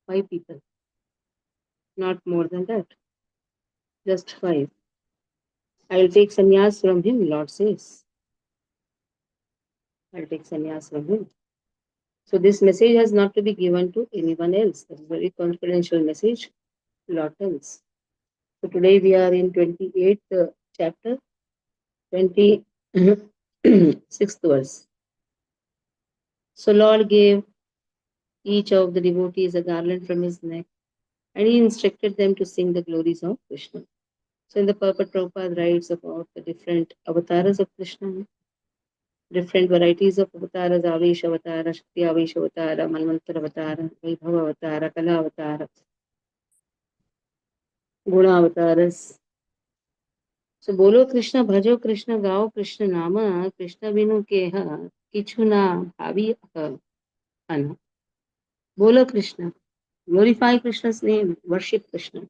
5 people, not more than that, just 5. I will take sannyas from him, Lord says. I will take sannyas from him. So this message has not to be given to anyone else. That is a very confidential message, Lord tells. So today we are in 28th chapter, 26th verse. So Lord gave each of the devotees a garland from his neck, and he instructed them to sing the glories of Krishna. So in the purport, Prabhupada writes about the different avatars of Krishna, different varieties of avatars, Avesh Avatara, Shakti Avesh Avatara, Manvantar Avatara, Vaibhava Avatara, Kala Avatara, Guna Avataras. So बोलो कृष्ण भजो कृष्ण गाओ कृष्ण नाम कृष्ण बिनु केह किछु ना भावी अन. बोलो Krishna, glorify Krishna's name, worship Krishna,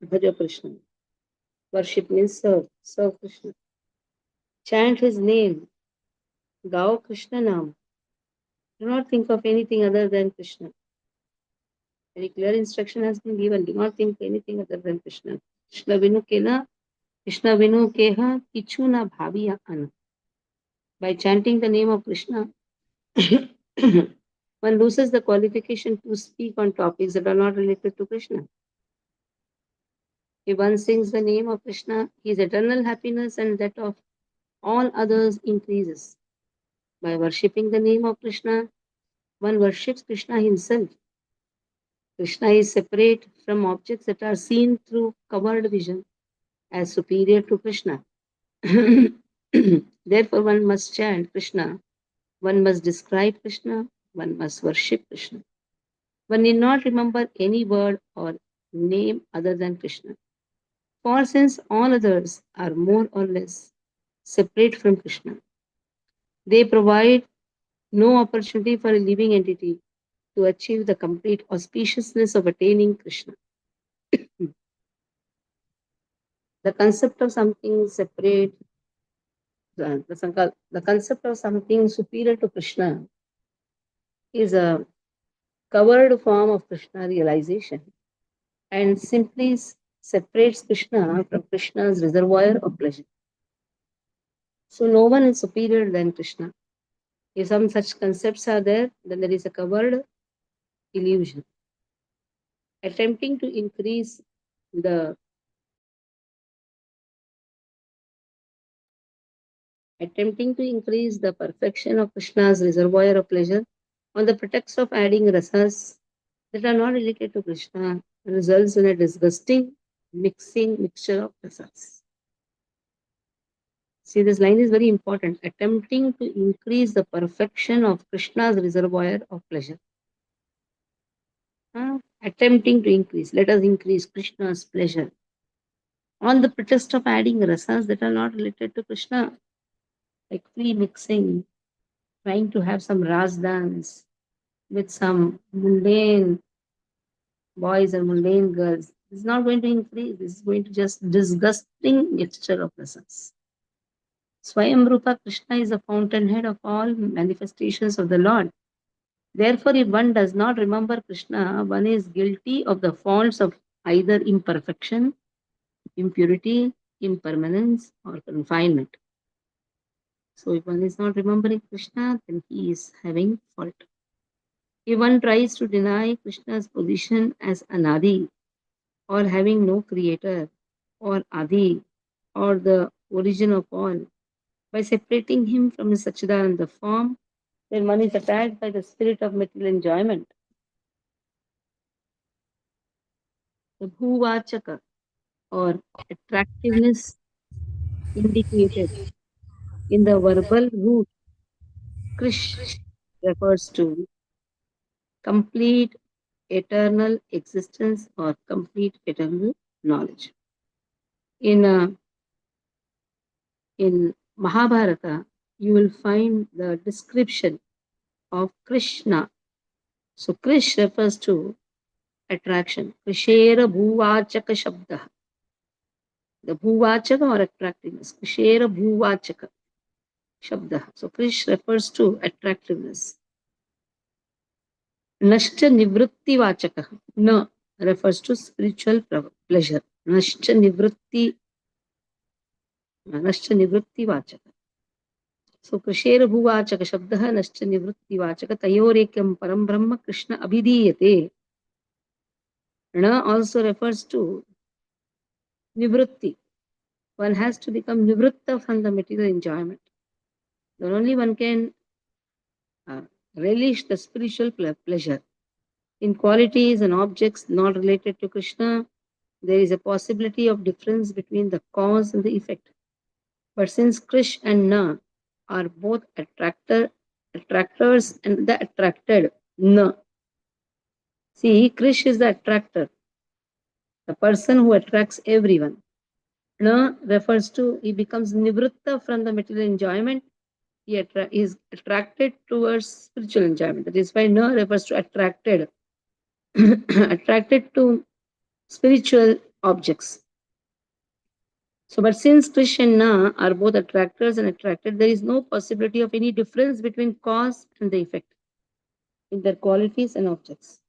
bhaja Krishna. Worship means serve Krishna. Chant his name, gao Krishna naam. Do not think of anything other than Krishna. Very clear instruction has been given. Do not think anything other than Krishna. Krishna vinu keha kichu na bhaviya ana. By chanting the name of Krishna, one loses the qualification to speak on topics that are not related to Krishna. If one sings the name of Krishna, his eternal happiness and that of all others increases. By worshipping the name of Krishna, one worships Krishna himself. Krishna is separate from objects that are seen through covered vision as superior to Krishna. Therefore, one must chant Krishna, one must describe Krishna, one must worship Krishna. One need not remember any word or name other than Krishna. For since all others are more or less separate from Krishna, they provide no opportunity for a living entity to achieve the complete auspiciousness of attaining Krishna. The concept of something separate, the concept of something superior to Krishna is a covered form of Krishna realization and simply separates Krishna from Krishna's reservoir of pleasure. So no one is superior than Krishna. If some such concepts are there, then there is a covered illusion. Attempting to increase the perfection of Krishna's reservoir of pleasure on the pretext of adding rasas that are not related to Krishna results in a disgusting mixture of rasas. See, this line is very important. Attempting to increase the perfection of Krishna's reservoir of pleasure. Attempting to increase. Let us increase Krishna's pleasure on the pretext of adding rasas that are not related to Krishna, like free mixing, trying to have some ras dance with some mundane boys and mundane girls. This is not going to increase. This is going to just disgusting mixture of rasas. Swayam Rupa Krishna is the fountainhead of all manifestations of the Lord. Therefore, if one does not remember Krishna, one is guilty of the faults of either imperfection, impurity, impermanence, or confinement. So, if one is not remembering Krishna, then he is having fault. If one tries to deny Krishna's position as Anadi, or having no creator, or Adi, or the origin of all, by separating him from his Sachidananda form, then one is attacked by the spirit of material enjoyment. The Bhuvachaka, or attractiveness indicated in the verbal root Krish refers to complete eternal existence or complete eternal knowledge. In Mahabharata, you will find the description of Krishna. So Krish refers to attraction. Krishera Bhuvachaka Shabda. The Bhuvachaka or attractiveness. Krishera Bhuvachaka Shabda. So Krish refers to attractiveness. Nashcha nivritti vachaka. Na refers to spiritual pleasure. Nashcha nivritti vachaka. So Krisher bhuvachaka shabdah nashcha nivritti vachaka tayorekam param brahma Krishna abhidiyate. Na also refers to nivritti. One has to become nivritta from the material enjoyment. Then only one can relish the spiritual pleasure. In qualities and objects not related to Krishna, there is a possibility of difference between the cause and the effect. But since Krish and Na are both attractors and the attracted, Na. See, Krish is the attractor, the person who attracts everyone. Na refers to he becomes nivritta from the material enjoyment. He is attracted towards spiritual enjoyment. That is why Na refers to attracted, attracted to spiritual objects. So, but since Krish and Na are both attractors and attracted, there is no possibility of any difference between cause and the effect in their qualities and objects.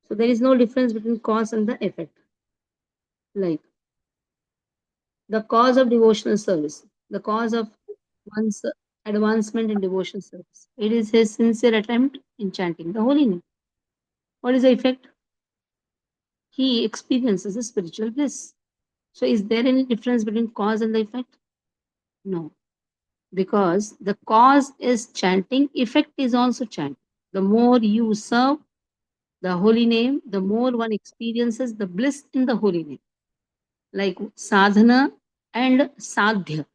So, there is no difference between cause and the effect. Like the cause of devotional service, the cause of one's advancement in devotional service. It is his sincere attempt in chanting the holy name. What is the effect? He experiences a spiritual bliss. So, is there any difference between cause and the effect? No. Because the cause is chanting, effect is also chanting. The more you serve the holy name, the more one experiences the bliss in the holy name. Like sadhana and sadhya,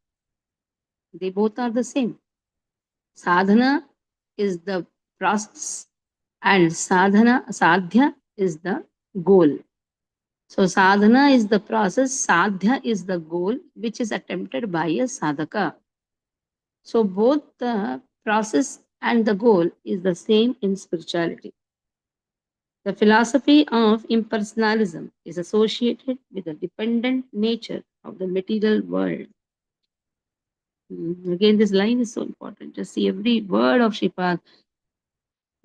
they both are the same. Sadhana is the process, and sadhya is the goal. So sadhana is the process, sadhya is the goal which is attempted by a sadhaka. So both the process and the goal is the same in spirituality. The philosophy of impersonalism is associated with the dependent nature of the material world. Again, this line is so important. Just see every word of Sripad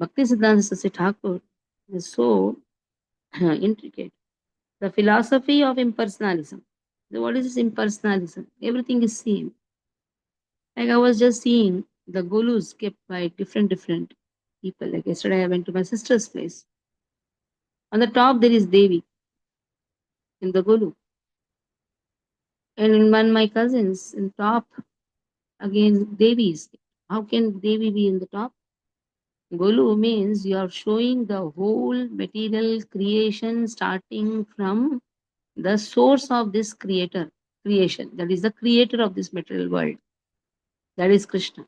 Bhaktisiddhanta Saraswati Thakur is so intricate. The philosophy of impersonalism. So what is this impersonalism? Everything is same. Like I was just seeing the golus kept by different people. Like yesterday, I went to my sister's place. On the top, there is Devi in the golu. And in one my cousins, in top, again, Devis. How can Devi be in the top? Golu means you are showing the whole material creation starting from the source of this creation. That is the creator of this material world. That is Krishna.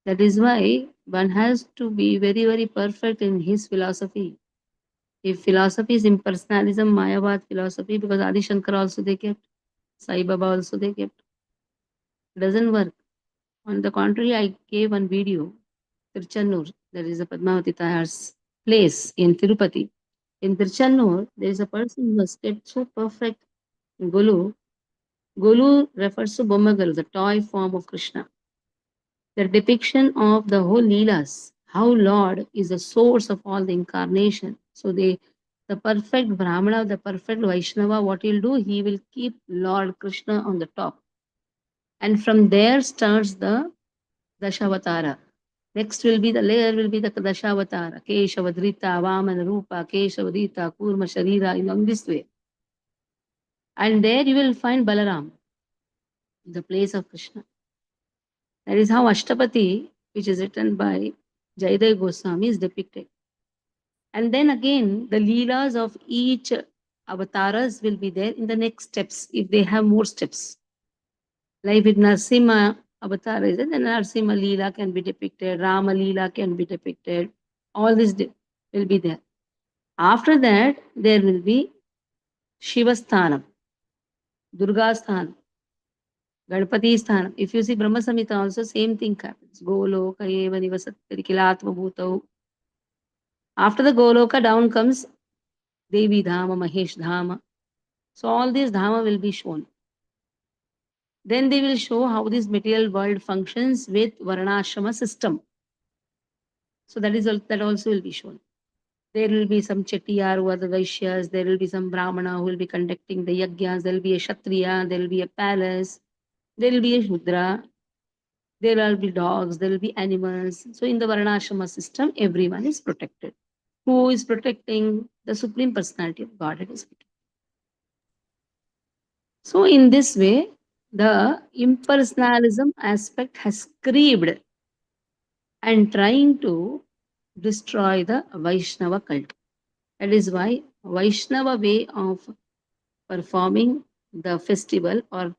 That is why one has to be very, very perfect in his philosophy. If philosophy is impersonalism, Mayavad philosophy, because Adi Shankar also they kept, Sai Baba also they kept, doesn't work. On the contrary, I gave one video, Tirchannur, there is a Padmavati Tayar's place in Tirupati. In Tirchannur, there is a person who has kept so perfect Golu. Golu refers to Bommagalu, the toy form of Krishna. The depiction of the whole Leelas, how Lord is the source of all the incarnation. So the perfect Brahmana, the perfect Vaishnava, what he'll do, he will keep Lord Krishna on the top. And from there starts the Dashavatara. Next will be the layer will be the Dashavatara. Keshavadrita, Vamana Rupa, Keshavadrita, Kurma Sharira, in this way. And there you will find Balaram, the place of Krishna. That is how Ashtapati, which is written by Jayadeva Goswami, is depicted. And then again, the Leelas of each avatars will be there in the next steps, if they have more steps. Like with Narsimha avatar is it, then Narsimha Leela can be depicted, Rama Leela can be depicted, all this will be there. After that, there will be Shiva Sthanam, Durga Sthanam, Ganpati Sthanam. If you see Brahma Samhita also, same thing happens. Goloka eva nivasati kilatma bhutau. After the Goloka, down comes Devi Dhama, Mahesh Dhama. So all these Dhama will be shown. Then they will show how this material world functions with Varnashrama system. So that also will be shown. There will be some Chettiar who are the Vaishyas, there will be some Brahmana who will be conducting the yajnas, there will be a Kshatriya, there will be a palace, there will be a Shudra, there will be dogs, there will be animals. So in the Varnashrama system, everyone is protected. Who is protecting? The Supreme Personality of Godhead is protected. So in this way, the impersonalism aspect has creeped and trying to destroy the Vaishnava cult. That is why Vaishnava way of performing the festival or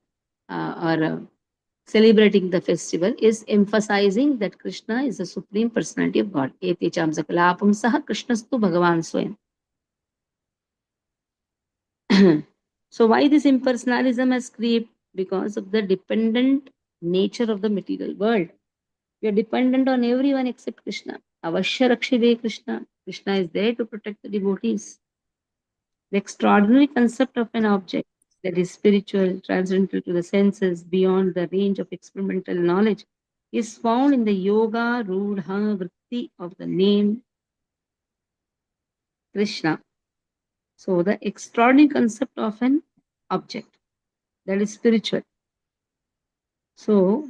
celebrating the festival is emphasizing that Krishna is the Supreme Personality of God. Ete cham sakala apumsaha Krishnastu Bhagavan Swayam. So why this impersonalism has crept? Because of the dependent nature of the material world. We are dependent on everyone except Krishna. Avashya Rakshive Krishna. Krishna is there to protect the devotees. The extraordinary concept of an object that is spiritual, transcendental to the senses, beyond the range of experimental knowledge, is found in the yoga rudha vritti of the name Krishna. So, the extraordinary concept of an object that is spiritual. So,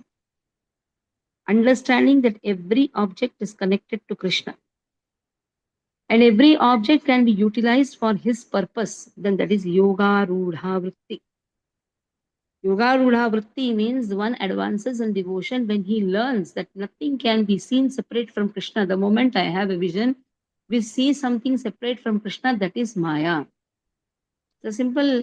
understanding that every object is connected to Krishna and every object can be utilized for his purpose, then that is yoga rudha vritti. Yoga Rudha Vritti means one advances in devotion when he learns that nothing can be seen separate from Krishna. The moment I have a vision, we see something separate from Krishna, that is Maya. The simple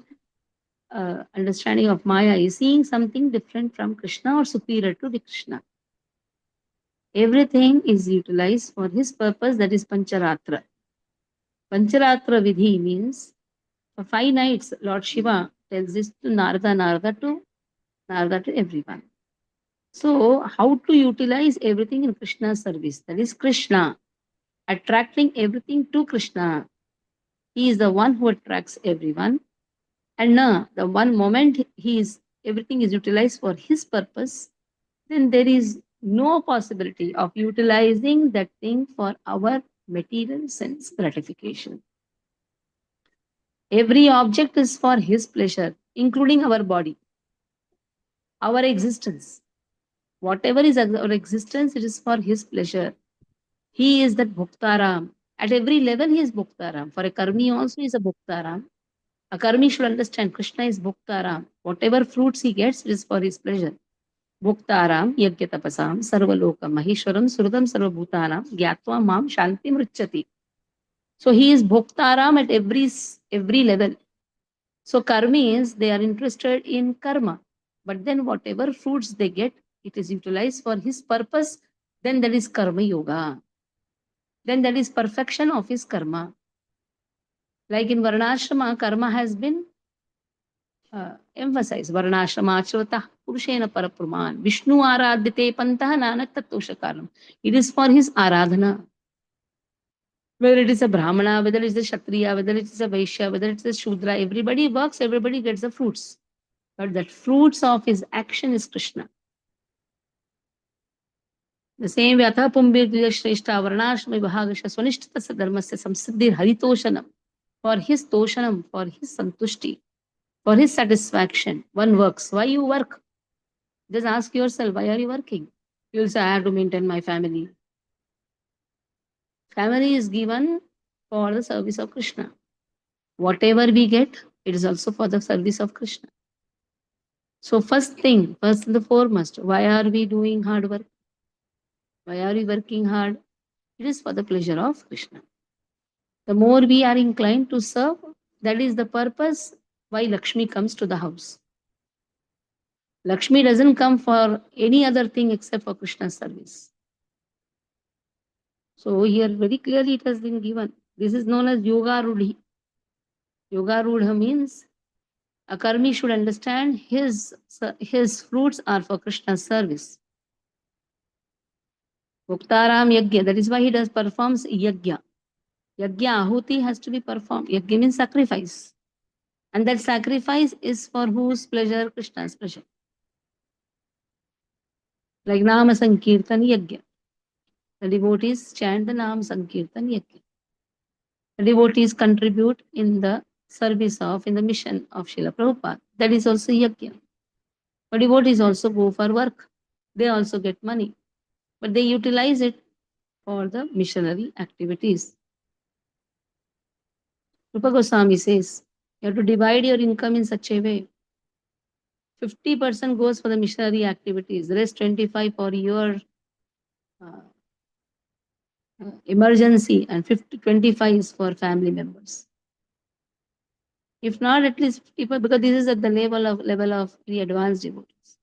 understanding of Maya is seeing something different from Krishna or superior to the Krishna. Everything is utilized for his purpose, that is Pancharatra. Pancharatra Vidhi means for 5 nights, Lord Shiva tells this to Narada, Narada to everyone. So, how to utilize everything in Krishna's service? That is Krishna, attracting everything to Krishna. He is the one who attracts everyone. And now, the one moment he is everything is utilized for his purpose, then there is no possibility of utilizing that thing for our material sense gratification. Every object is for his pleasure, including our body, our existence. Whatever is our existence, it is for his pleasure. He is that Bhuktaram. At every level, he is Bhuktaram. For a Karmi also, he is a Bhuktaram. A Karmi should understand Krishna is Bhuktaram. Whatever fruits he gets, it is for his pleasure. Bhuktaram, Yajna Tapasam, Sarvalokam, Maheshwaram, Surdam Sarvabhutanam, Gyatva Mam, Shanti Mrichati. So he is Bhuktaram at every level. So Karmis, they are interested in karma. But then whatever fruits they get, it is utilized for his purpose, then that is Karma Yoga. Then that is perfection of his karma. Like in Varnashrama, karma has been emphasized. Varnashrama achrata purushena parapraman. Vishnu aradhyate pantah nanak tattoshakaram. It is for his aradhana. Whether it is a Brahmana, whether it is a Kshatriya, whether it is a Vaishya, whether it is a Shudra, everybody works, everybody gets the fruits. But that fruits of his action is Krishna. The same way, Atha Pumbir Shrestha Varnashrama Vibahagasha Swanishtata Dharmasya Samsiddhir Haritoshanam. For his toshanam, for his santushti, for his satisfaction, one works. Why you work? Just ask yourself, why are you working? You'll say, I have to maintain my family. Family is given for the service of Krishna. Whatever we get, it is also for the service of Krishna. So first and the foremost, why are we doing hard work? Why are we working hard? It is for the pleasure of Krishna. The more we are inclined to serve, that is the purpose why Lakshmi comes to the house. Lakshmi doesn't come for any other thing except for Krishna's service. So here very clearly it has been given. This is known as Yoga Rudhi. Yoga Rudha means a karmi should understand his fruits are for Krishna's service. Bhuktaram Yajna, that is why he performs Yajna. Yajna Ahuti has to be performed. Yajna means sacrifice. And that sacrifice is for whose pleasure? Krishna's pleasure. Like Nama Sankirtan Yajna. The devotees chant the Nam Sankirtan Yajna. The devotees contribute in the service of, in the mission of Srila Prabhupada. That is also Yajna. But devotees also go for work. They also get money. But they utilize it for the missionary activities. Rupa Goswami says, you have to divide your income in such a way. 50% goes for the missionary activities, the rest 25 for your uh, emergency, and 25 is for family members. If not, at least people, because this is at the level of the advanced devotees.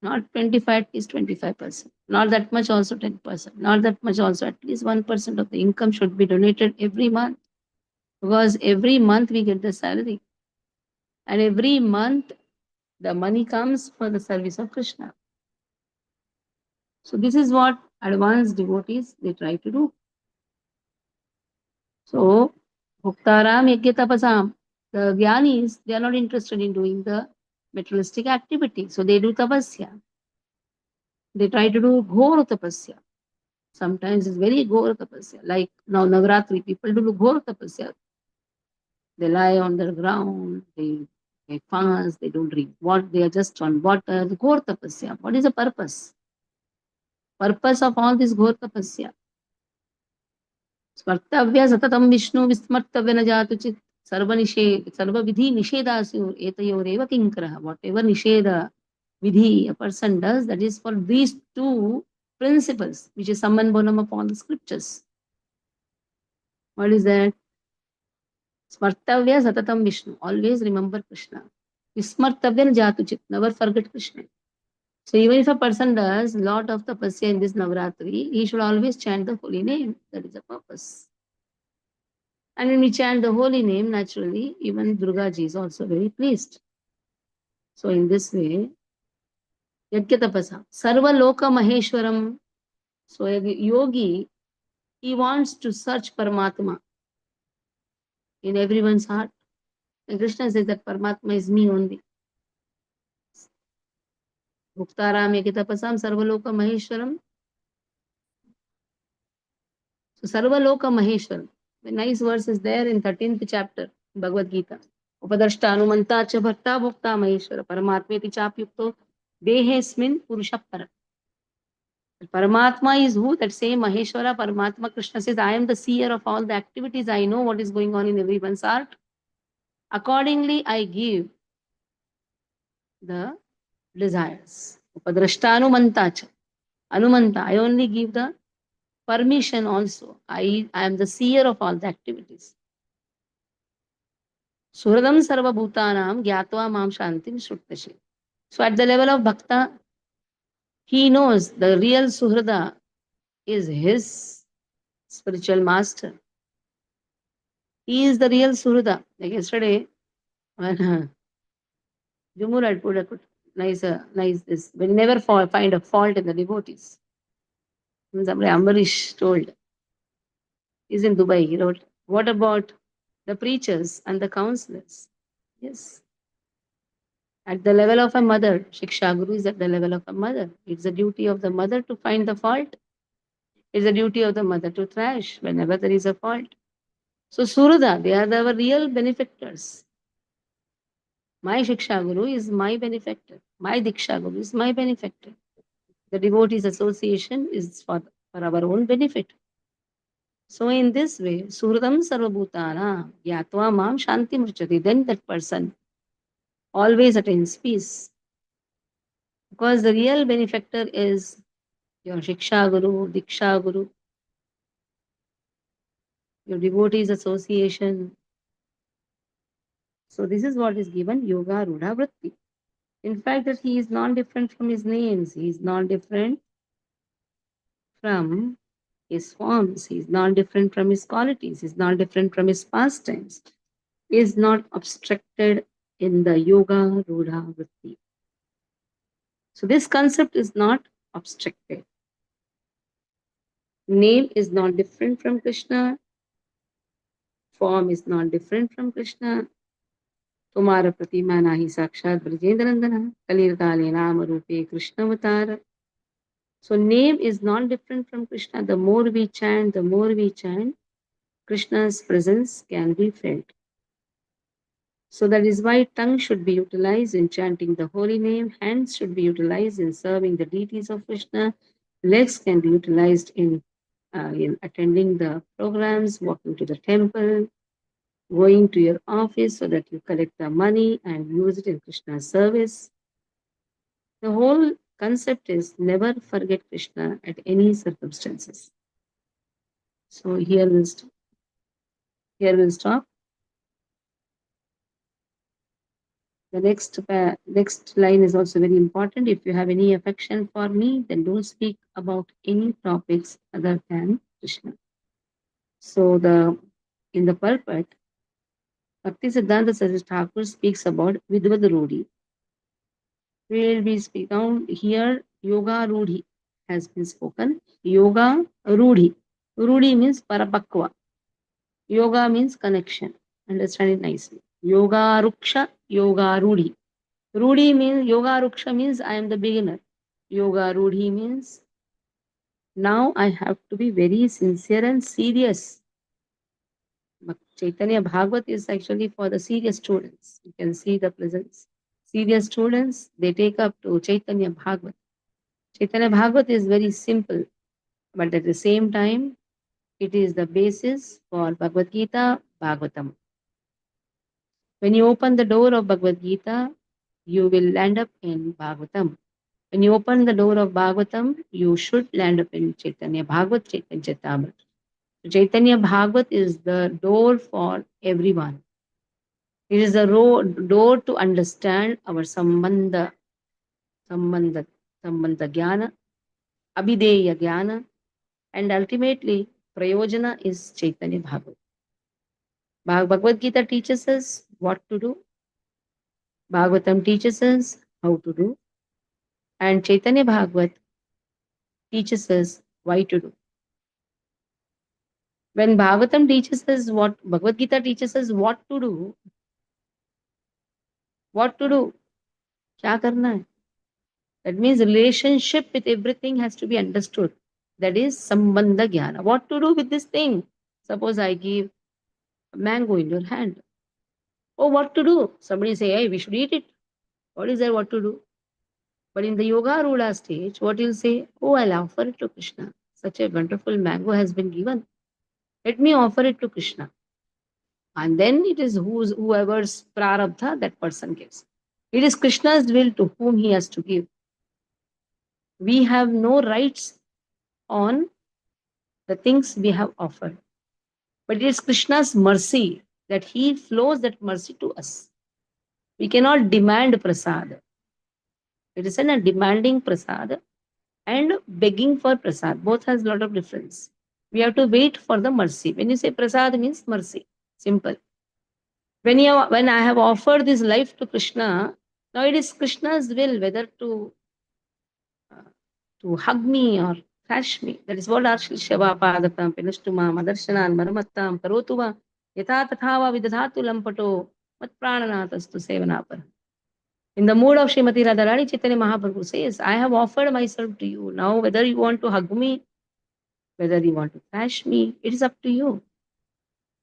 Not 25, at least 25%. Not that much, also 10%. Not that much, also at least 1% of the income should be donated every month. Because every month we get the salary. And every month the money comes for the service of Krishna. So this is what advanced devotees, they try to do. So, Bhuktaram Yajna Tapasam, the Jnanis, they are not interested in doing the materialistic activity. So they do tapasya. They try to do ghor tapasya. Sometimes it's very ghor tapasya. Like now Navratri, people do ghor tapasya. They lie on the ground, they fast, they don't drink water, they are just on water. The ghor tapasya. What is the purpose? Purpose of all this ghor tapasya. स्मर्तव्य सततं विष्णु विस्मर्तव्य न जातु चित् सर्वविधि निषेधासु एतयोरेव किंकरः. Whatever nisheda vidhi a person does, that is for these two principles, which is summon bonum of all the scriptures. What is that? Smartavya satatam Vishnu, always remember Krishna. Vismartavya na jatu chit, never forget Krishna. So even if a person does lot of tapasya in this Navratri, he should always chant the holy name. That is the purpose. And when we chant the holy name, naturally, even Durga ji is also very pleased. So in this way, Yajna Tapasa, Sarva Loka Maheshwaram. So a yogi, he wants to search Paramatma in everyone's heart. And Krishna says that Paramatma is me only. Bhuktaram Yajna Tapasam Sarva Loka Maheshwaram. So Sarva Loka Maheshwaram. The nice verse is there in 13th chapter, Bhagavad Gita. Upadarshta Anumanta cha bharta bhukta Maheshwara Paramatmeti chapyukto Dehesmin Purusha Para. Paramatma is who? That same Maheshwara, Paramatma. Krishna says, I am the seer of all the activities. I know what is going on in everyone's heart. Accordingly, I give the desires. Upadrashtanumantacha. Anumanta. I only give the permission also. I am the seer of all the activities. Suhradam sarva bhutanam gyatva mam shantim shruttashe. So at the level of bhakta, he knows the real Suhrada is his spiritual master. He is the real Suhrada. Like yesterday, when Jumur had put a nice this. We never find a fault in the devotees. Somebody Ambarish told, he's in Dubai, he wrote, what about the preachers and the counselors? Yes. At the level of a mother, Shiksha Guru is at the level of a mother. It's the duty of the mother to find the fault. It's the duty of the mother to thrash whenever there is a fault. So Surada, they are our real benefactors. My Shiksha Guru is my benefactor. My Diksha Guru is my benefactor. The devotees association is for our own benefit. So in this way, Suradam Sarvabhutana Yatva Mam Shanti Murchati, then that person always attains peace. Because the real benefactor is your Shiksha Guru, Diksha Guru, your devotees association. So this is what is given Yoga Rudha Vritti. In fact, that he is not different from his names. He is not different from his forms. He is not different from his qualities. He is not different from his pastimes. He is not obstructed in the Yoga Rudha Vritti. So this concept is not obstructed. Name is not different from Krishna. Form is not different from Krishna. तुम्हारा प्रतिमा नाही साक्षात ब्रजेंद्र नंदन कलिर काले नाम रूपे कृष्ण अवतार. So name is not different from Krishna. The more we chant, Krishna's presence can be felt. So that is why tongue should be utilized in chanting the holy name, hands should be utilized in serving the deities of Krishna, legs can be utilized in attending the programs, walking to the temple, going to your office so that you collect the money and use it in Krishna's service. The whole concept is never forget Krishna at any circumstances. So here we'll stop. The next line is also very important. If you have any affection for me, then don't speak about any topics other than Krishna. So in the purport, Bhakti Siddhanta Saraswati Thakur speaks about Vidvad Rudhi. We will be speaking down here. Yoga Rudhi has been spoken. Yoga Rudhi. Rudhi means Parapakva. Yoga means connection. Understand it nicely. Yoga Ruksha, Yoga Rudhi. Rudhi means Yoga Ruksha means I am the beginner. Yoga Rudhi means now I have to be very sincere and serious. But Chaitanya Bhagavat is actually for the serious students. You can see the presence. Serious students, they take up to Chaitanya Bhagavat. Chaitanya Bhagavat is very simple, but at the same time, it is the basis for Bhagavad Gita, Bhagavatam. When you open the door of Bhagavad Gita, you will land up in Bhagavatam. When you open the door of Bhagavatam, you should land up in Chaitanya Bhagavat, Chaitanya Charitamrita. Chaitanya Bhagavat is the door for everyone. It is the door to understand our sambandha jnana, abhideya jnana, and ultimately prayojana is Chaitanya Bhagavat. Bhagavad Gita teaches us what to do. Bhagavatam teaches us how to do. And Chaitanya Bhagavat teaches us why to do. When Bhagavatam teaches us what, Bhagavad Gita teaches us what to do, kya karna hai? That means relationship with everything has to be understood. That is sambandha jnana. What to do with this thing? Suppose I give a mango in your hand. Oh, what to do? Somebody say, hey, we should eat it. What is there what to do? But in the yoga ruda stage, what you'll say? Oh, I'll offer it to Krishna. Such a wonderful mango has been given. Let me offer it to Krishna. And then it is whoever's prarabdha that person gives. It is Krishna's will to whom he has to give. We have no rights on the things we have offered. But it is Krishna's mercy that he flows that mercy to us. We cannot demand prasad. It is a demanding prasad and begging for prasad. Both has a lot of difference. We have to wait for the mercy. When you say prasad means mercy. Simple. When I have offered this life to Krishna, now it is Krishna's will whether to hug me or thrash me. That is what Arshishava Padatam Pinustuma Madarshanan Maramattam Karotuva Yata Tathava Vidhatu Lampato Mat Prananatas to Sevanapar. In the mood of Srimati Radharani, Chaitanya Mahaprabhu says, I have offered myself to you. Now, whether you want to hug me, whether you want to thrash me, it is up to you.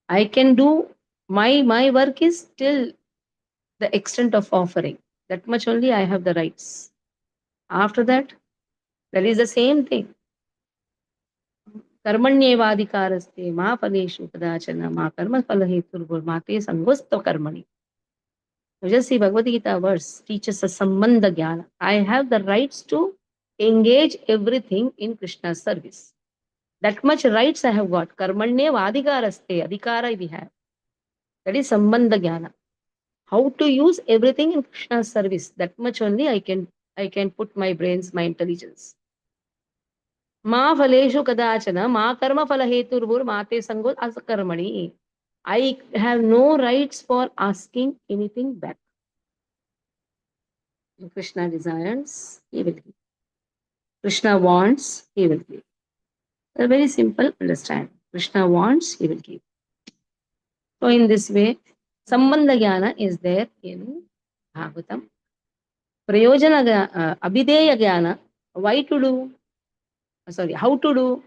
I can do my work is till the extent of offering. That much only I have the rights. After that is the same thing. Karmanyevadikaraste ma phaleshu kadachana ma karma phalaheturvur mate sangosta karmani. So just see Bhagavad Gita verse teaches us sambandha jnana. I have the rights to engage everything in Krishna's service. That much rights I have got. Karmanyevadikaraste, adhikara we have. That is sambandha jnana. How to use everything in Krishna's service. That much only I can put my brains, my intelligence. Ma phaleshu kadachana, ma karma phalaheturvur mate sangot asakarmani. I have no rights for asking anything back. If Krishna desires, he will give. Krishna wants, he will give. A very simple understand. Krishna wants, he will give. So in this way, sambandha jnana is there in Bhagavatam. Prayojana, abhideya jnana, why to do? Sorry, how to do,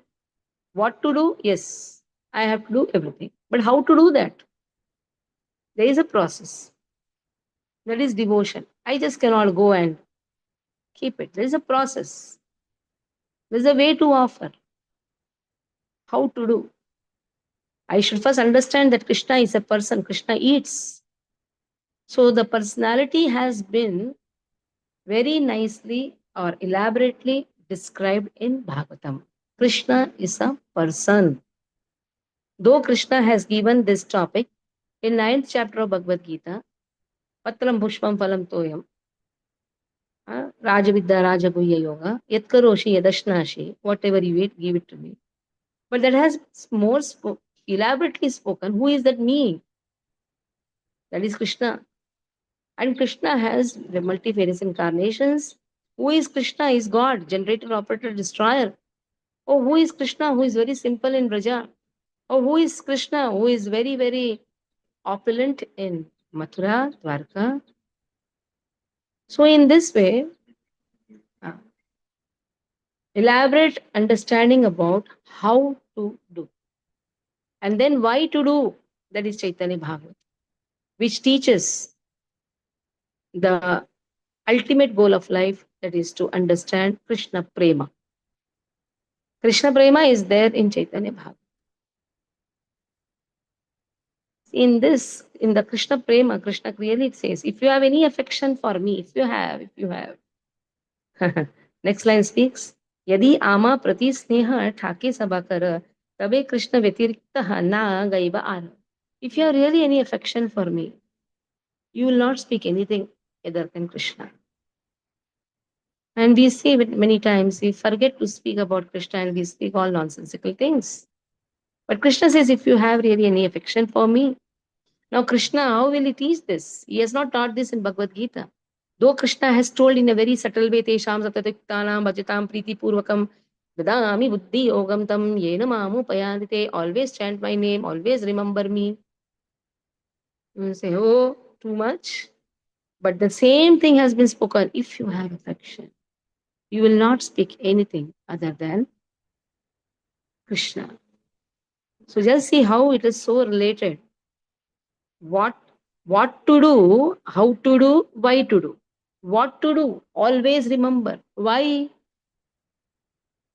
what to do, yes, I have to do everything. But how to do that? There is a process. That is devotion. I just cannot go and keep it. There is a process. There is a way to offer. How to do? I should first understand that Krishna is a person. Krishna eats. So the personality has been very nicely or elaborately described in Bhagavatam. Krishna is a person. Though Krishna has given this topic in ninth chapter of Bhagavad Gita, Patram Pushpam Phalam Toyam, Rajavidya Rajaguhya Yoga, Yatkaroshi Yadashnashi, whatever you eat, give it to me. But that has more elaborately spoken. Who is that me? That is Krishna. And Krishna has the multifarious incarnations. Who is Krishna? Is God, generator, operator, destroyer. Oh, who is Krishna? Who is very simple in Braja. Oh, who is Krishna? Who is very, very opulent in Mathura, Dwarka. So, in this way, uh, elaborate understanding about how to do. And then why to do, that is Chaitanya Bhagavat, which teaches the ultimate goal of life, that is to understand Krishna Prema. Krishna Prema is there in Chaitanya Bhagavat. In this, in the Krishna Prema, Krishna clearly says, if you have any affection for me, if you have. Next line speaks, यदि आमा प्रति स्नेह ठाके सभा कर तबे कृष्ण व्यतिरिक्त ना गैव आर. If you have really any affection for me, you will not speak anything other than Krishna. And we see it many times, we forget to speak about Krishna and we speak all nonsensical things. But Krishna says, if you have really any affection for me, now Krishna, how will he teach this? He has not taught this in Bhagavad Gita. Though Krishna has told in a very subtle way, Tesham Satatiktanam Bhajatam Priti Purvakam Dadami Buddhi Yogam Tam Yena Mamu Payandite, always chant my name, always remember me. You will say, oh, too much. But the same thing has been spoken. If you have affection, you will not speak anything other than Krishna. So just see how it is so related. What what to do, how to do, why to do. What to do, always remember. Why?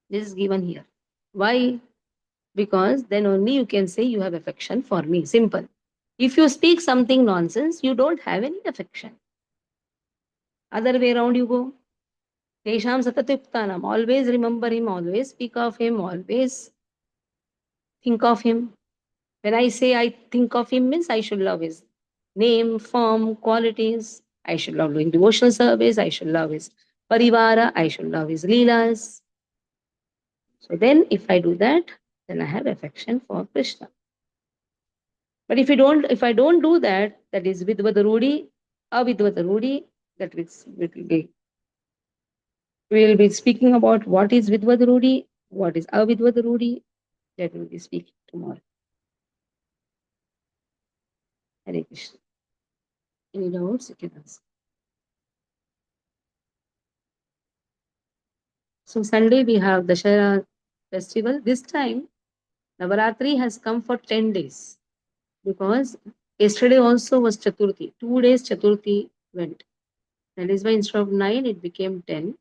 This is given here. Why? Because then only you can say you have affection for me. Simple. If you speak something nonsense, you don't have any affection. Other way around you go. Tesham satatuptanam. Always remember him, always speak of him, always think of him. When I say I think of him, means I should love his name, form, qualities. I should love doing devotional service. I should love his parivara. I should love his leelas. So then, if I do that, then I have affection for Krishna. But if I don't do that, that is vidvadarudi, avidvadarudi, that we will be speaking about what is vidvadarudi, what is avidvadarudi, that will be speaking tomorrow. Hare Krishna. Any doubts you can ask. So Sunday we have Dashara festival. This time Navaratri has come for 10 days because yesterday also was Chaturthi. 2 days Chaturthi went. That is why instead of 9 it became 10.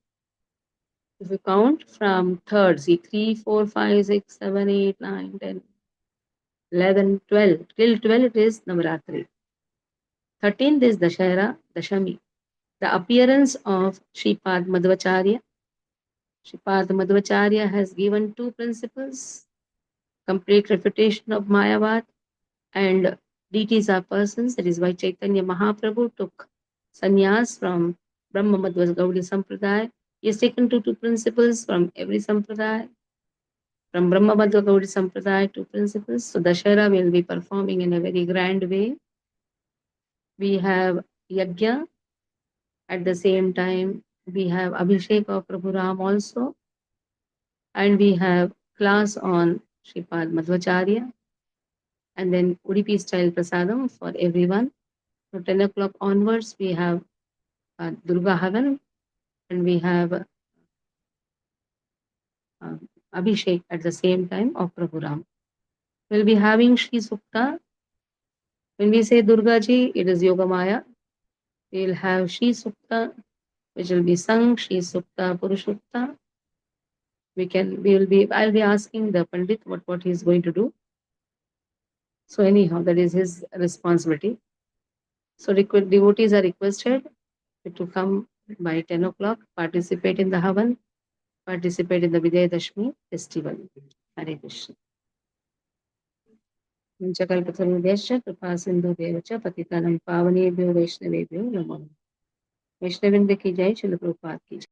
If you count from third, see 3, 4, 5, 6, 7, 8, 9, 10, 11, 12. Till 12 it is Navaratri. 13th is Dashara, Dashami. The appearance of Shripad Madhvacharya. Shripad Madhvacharya has given two principles: complete refutation of Mayavad and deities are persons. That is why Chaitanya Mahaprabhu took sannyas from Brahma Madhva Gaudiya Sampradaya. He has taken two principles from every Sampradaya. From Brahma Madhva Gaudiya Sampradaya, two principles. So Dashara will be performing in a very grand way. We have Yajna. At the same time, we have Abhishek of Prabhu Ram also. And we have class on Shripad Madhvacharya. And then Udupi style prasadam for everyone. From 10 o'clock onwards, we have Durga Havan and we have Abhishek at the same time of Prabhu Ram. We'll be having Shri Sukta. When we say Durga Ji, it is Yogamaya. We'll have Shri Sukta, which will be sung, Shri Sukta Purushukta. I'll be asking the Pandit what he is going to do. So anyhow, that is his responsibility. So devotees are requested to come by 10 o'clock, participate in the Havan, participate in the Vijay Dashmi festival. Hare Krishna. Panchakalpatarubhyascha कृपा सिंधु च पतितानं पावनेभ्यो वैष्णवेभ्यो नमो नमः। वैष्णविंद की जय, शिल प्रभुपाद की जय।